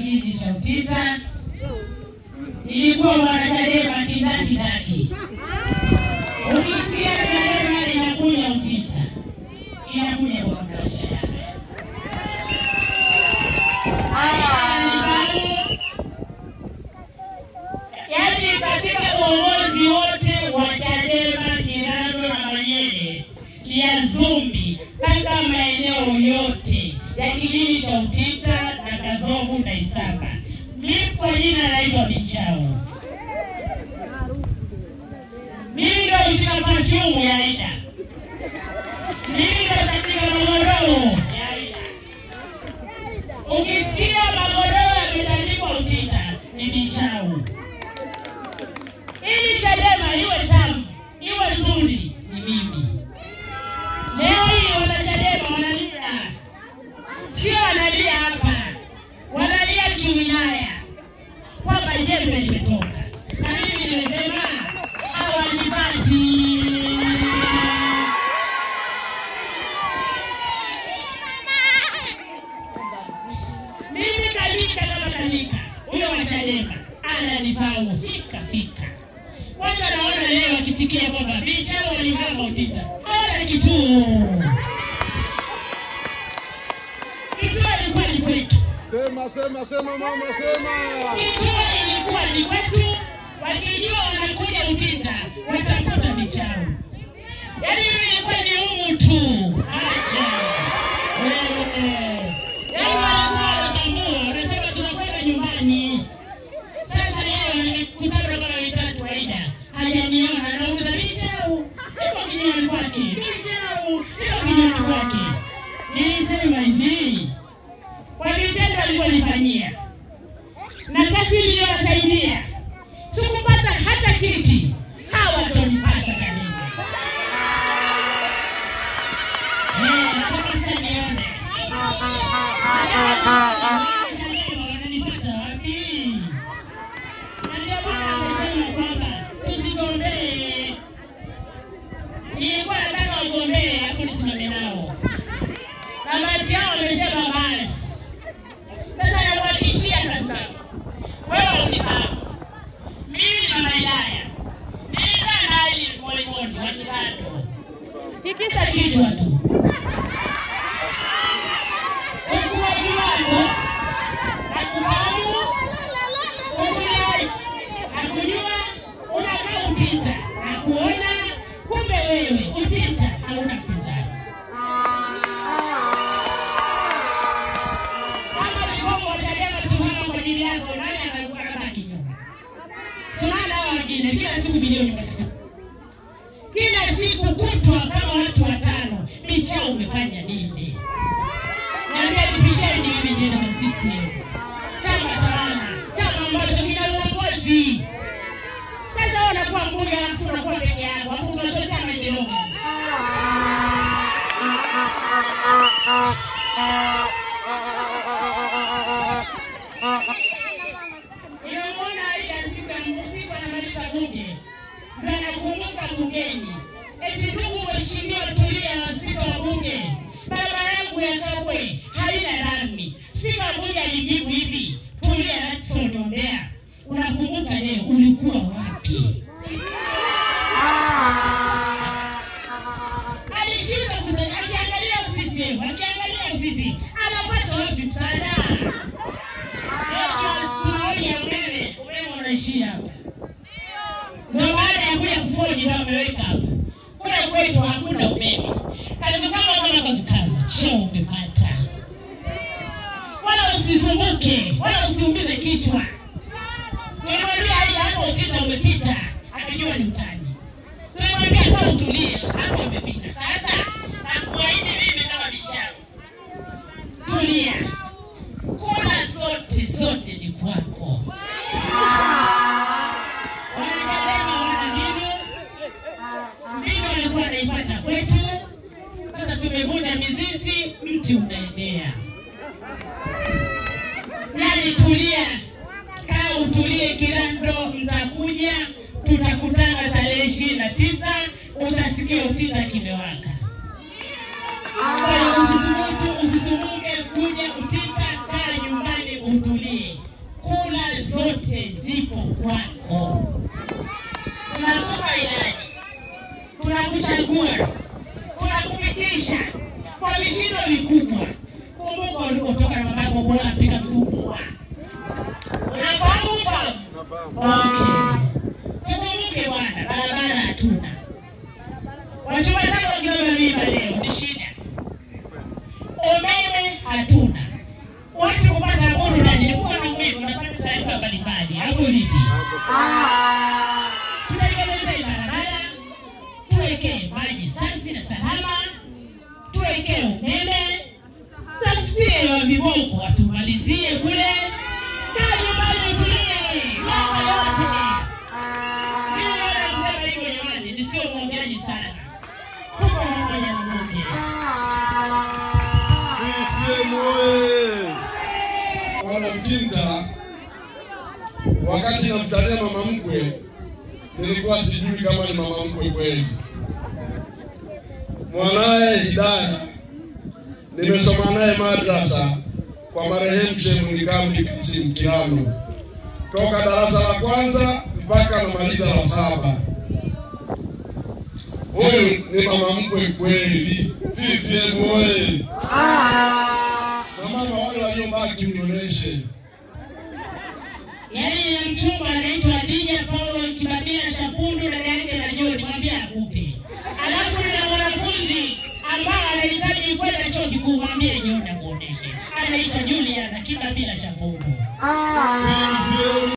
kijiji cha Utita. Ilikuwa wanachadema kindaki. Ukisikia Chadema inakuja Utita, inakuja kwa maisha yake. Yaani katika uongozi wote wa Chadema Kirando na Manyere ya Zumbi mpaka maeneo yote ya kijiji cha Utita na Kazovu na Isamba. Mimi kwa jina naitwa Bichao. Mimi ndio mshika perfume ya Aida. Mimi ndio katika magodoro ya Aida. Ukisikia magodoro yametandikwa Utita ni Bichao. Ili Chadema iwe tamu, iwe nzuri ni mimi. Leo hii wana Chadema wanalia. Sio wanalia hapa. Wanalia kiwilaya. Kwamba jembe limetoka. Na mimi nimesema hawanipati. Mimi kalika kama kalika. Huyo wa Chadema ananifahamu fika. Kwanza naona leo akisikia kwamba Bichao walihama Utita. Ona kituo. Kituo ilikuwa ni kwetu. Sema mama sema. Kituo ilikuwa ni kwetu. Wakijua wanakuja Utita, watakuta Bichao. Yaani mimi nilikuwa ni humu tu. Acha. Yaani walikuwa wanatambua, wanasema tunakwenda nyumbani. Sasa leo nimekutana kama vitatu Aida. Hajaniona anauliza Bichao. Yuko kijijini kwake. Bichao. Yuko kijijini kwake. Nilisema hivi. Kwa vitendo alivyonifanyia. Na kazi iliyowasaidia. Sikupata hata kiti. Hawatonipata Chadema. Nataka sasa nione. Chadema wananipata wapi? Ndio maana amesema kwamba tusigombee. Nilikuwa nataka ugombee afu nisimame nao. Na baadhi yao wamesema basi. Sasa nakuhakikishia sasa. Wewe unifahamu. Mimi ni Mama Idaya. Nilizaa na Ali Molimoni wa Kirando. Tikisa kichwa tu. Ukuwa Kirando. Nakufahamu. Ukuwa nakujua. Unakaa Utita. Nakuona. Kumbe wewe Utita hauna mpinzani. Kama Ligongo wa Chadema tuhama kwa ajili yako, nani anakuwa kama kinyuma? Sumana hawa wengine, kila siku video nyumbani. Kila siku kutwa kama watu watano. Bichao umefanya nini? Naambia nipisheni mimi jina na sisi. Chama tawala. Chama ambacho kina uongozi. Sasa wanakuwa mbunge alafu unakuwa peke yako. Alafu unatoka maendeleo. Nimeona Aida siku anamaliza bunge. Ndio anakumbuka bungeni. Eti ndugu mheshimiwa Tulia, spika wa bunge. Baba yangu ya Kabwe haina rami. Spika wa bunge alijibu hivi. Tulia Radson Ombea. Unakumbuka leo ulikuwa wapi? Alishinda akiangalia ofisi. Anapata wapi msaada? Tunaoja umeme unaishia hapa. Ndio baada ya kuja kufoji ndio ameweka hapa. Kule kwetu hakuna umeme. Kazukama kama kazukama. Cheo umepata. Wala usisumbuke, wala usiumize kichwa. Nilimwambia Aida hapo Utita umepita. Akijua ni utani. Tulimwambia kwa utulie, hapo umepita. Sasa nakuahidi mimi kama Bichao. Tulia. Kula zote ni kwako. Wanachadema wana mimi walikuwa naipata kwetu. Sasa tumevunja mizizi, mti unaenea. Yaani tulia. Kaa utulie Kirando, mtakuja. Tutakutana tarehe 29. Utasikia Utita kimewaka. Usisumuke kuja Utita, kaa nyumbani utulie. vikubwa. Kumbuka ulikotoka na mama yako bora pika vikubwa. Unafahamu fahamu? Nafahamu. Okay. Tukumbuke bwana, barabara hatuna. Watu wataka wakiona mimba leo ni shida. Umeme hatuna. Watu kupata burudani ni kuwa na umeme, unapata taarifa mbalimbali. Hapo lipi? Tunaendeleza barabara, tuweke maji safi na salama, tuweke umeme, tafutie wa viboko watumalizie kule, kazi mbali tulie, mambo yote. Mimi wanasema hivyo jamani, nisio mwongeaji sana. Tuko pamoja na Mungu. CCM oye! Wana Mtinta, wakati namtania mama mkwe, nilikuwa sijui kama ni mama mkwe kweli. Mwanae Hidaya nimesoma naye madrasa kwa marehemu Sheikh Mlikambi Kasim Kirano, toka darasa la kwanza mpaka namaliza la 7. Huyu ni mama mkwe kweli. CCM oye! Na mama wale waliobaki mnionyeshe. Yaani ya mchumba anaitwa Adija Paulo Kibabila Shapundu na yake na Joni, mwambie akupe. Alafu na wanafunzi ambao anahitaji kwenda chuo kikuu, mwambie Joni akuoneshe. Anaitwa Julia na Kibabila Shapundu. CCM